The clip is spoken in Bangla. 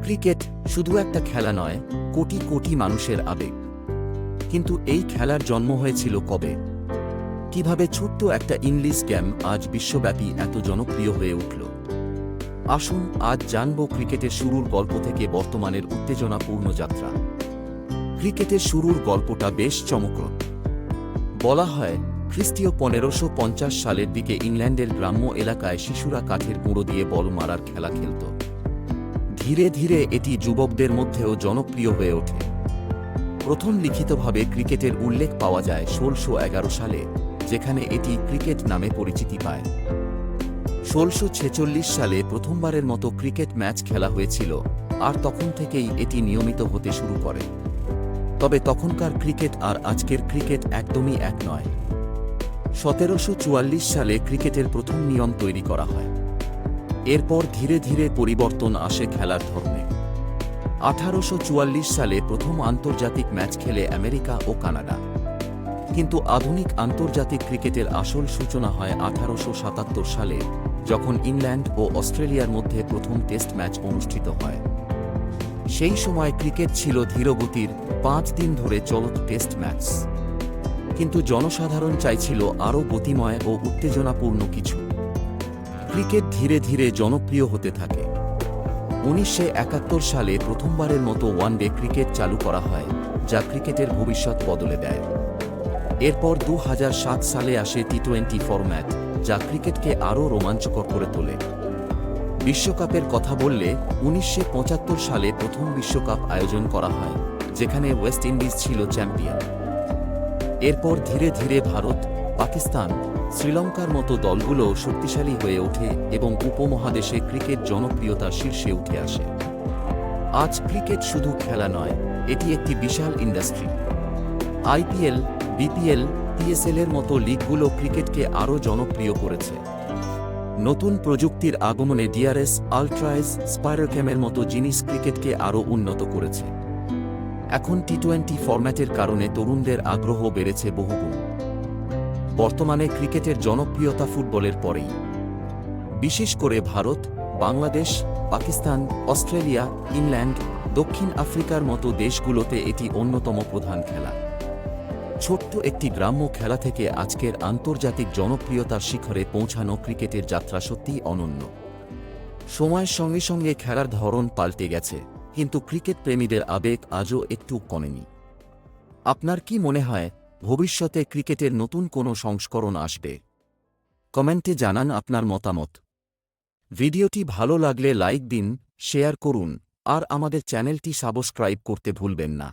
ক্রিকেট শুধু একটা খেলা নয়, কোটি কোটি মানুষের আবেগ। কিন্তু এই খেলার জন্ম হয়েছিল কবে? কিভাবে ছোট্ট একটা ইংলিশ গেম আজ বিশ্বব্যাপী এত জনপ্রিয় হয়ে উঠল? আসুন আজ জানব ক্রিকেটের শুরুর গল্প থেকে বর্তমানের উত্তেজনাপূর্ণ যাত্রা। ক্রিকেটের শুরুর গল্পটা বেশ চমকপ্রদ। বলা হয়, খ্রিস্টীয় 1550 সালের দিকে ইংল্যান্ডের গ্রাম্য এলাকায় শিশুরা কাঠের গুঁড়ো দিয়ে বল মারার খেলা খেলত। ধীরে ধীরে এটি যুবকদের মধ্যেও জনপ্রিয় হয়ে ওঠে। প্রথম লিখিতভাবে ক্রিকেটের উল্লেখ পাওয়া যায় 1611 সালে, যেখানে এটি ক্রিকেট নামে পরিচিতি পায়। 1646 সালে প্রথমবারের মতো ক্রিকেট ম্যাচ খেলা হয়েছিল, আর তখন থেকেই এটি নিয়মিত হতে শুরু করে। তবে তখনকার ক্রিকেট আর আজকের ক্রিকেট একদমই এক নয়। 1744 সালে ক্রিকেটের প্রথম নিয়ম তৈরি করা হয়। এরপর ধীরে ধীরে পরিবর্তন আসে খেলার ধর্মে। 1844 সালে প্রথম আন্তর্জাতিক ম্যাচ খেলে আমেরিকা ও কানাডা। কিন্তু আধুনিক আন্তর্জাতিক ক্রিকেটের আসল সূচনা হয় 1877 সালে, যখন ইংল্যান্ড ও অস্ট্রেলিয়ার মধ্যে প্রথম টেস্ট ম্যাচ অনুষ্ঠিত হয়। সেই সময় ক্রিকেট ছিল ধীরগতির 5 দিন ধরে চলত টেস্ট ম্যাচ। কিন্তু জনসাধারণ চাইছিল আরও গতিময় ও উত্তেজনাপূর্ণ কিছু। ক্রিকেট ধীরে ধীরে জনপ্রিয় হতে থাকে। 1971 সালে প্রথমবারের মতো ওয়ানডে ক্রিকেট চালু করা হয়, যা ক্রিকেটের ভবিষ্যৎ বদলে দেয়। এরপর 2007 সালে আসে টি-20 ফরম্যাট, যা ক্রিকেটকে আরও রোমাঞ্চকর করে তোলে। বিশ্বকাপের কথা বললে 1975 সালে প্রথম বিশ্বকাপ আয়োজন করা হয়, যেখানে ওয়েস্ট ইন্ডিজ ছিল চ্যাম্পিয়ন। এরপর ধীরে ধীরে ভারত, পাকিস্তান, শ্রীলঙ্কার মতো দলগুলো শক্তিশালী হয়ে ওঠে এবং উপমহাদেশে ক্রিকেট জনপ্রিয়তার শীর্ষে উঠে আসে। আজ ক্রিকেট শুধু খেলা নয়, এটি একটি বিশাল ইন্ডাস্ট্রি। আইপিএল, বিপিএল, পিএসএল এর মতো লিগগুলো ক্রিকেটকে আরও জনপ্রিয় করেছে। নতুন প্রযুক্তির আগমনে ডিআরএস, আল্ট্রাইজ, স্পাইডারক্যামের মতো জিনিস ক্রিকেটকে আরও উন্নত করেছে। এখন টি-20 ফরম্যাটের কারণে তরুণদের আগ্রহ বেড়েছে বহুগুণ। বর্তমানে ক্রিকেটের জনপ্রিয়তা ফুটবলের পরেই। বিশেষ করে ভারত, বাংলাদেশ, পাকিস্তান, অস্ট্রেলিয়া, ইংল্যান্ড, দক্ষিণ আফ্রিকার মতো দেশগুলোতে এটি অন্যতম প্রধান খেলা। ছোট্ট একটি গ্রাম্য খেলা থেকে আজকের আন্তর্জাতিক জনপ্রিয়তার শিখরে পৌঁছানো ক্রিকেটের যাত্রা সত্যিই অনন্য। সময়ের সঙ্গে সঙ্গে খেলার ধরন পাল্টে গেছে, কিন্তু ক্রিকেট প্রেমীদের আবেগ আজও একটু কমেনি। আপনার কি মনে হয়, ভবিষ্যতে ক্রিকেটের নতুন কোনো সংস্করণ আসবে? কমেন্টে জানান আপনার মতামত। ভিডিওটি ভালো লাগলে লাইক দিন, শেয়ার করুন, আর আমাদের চ্যানেলটি সাবস্ক্রাইব করতে ভুলবেন না।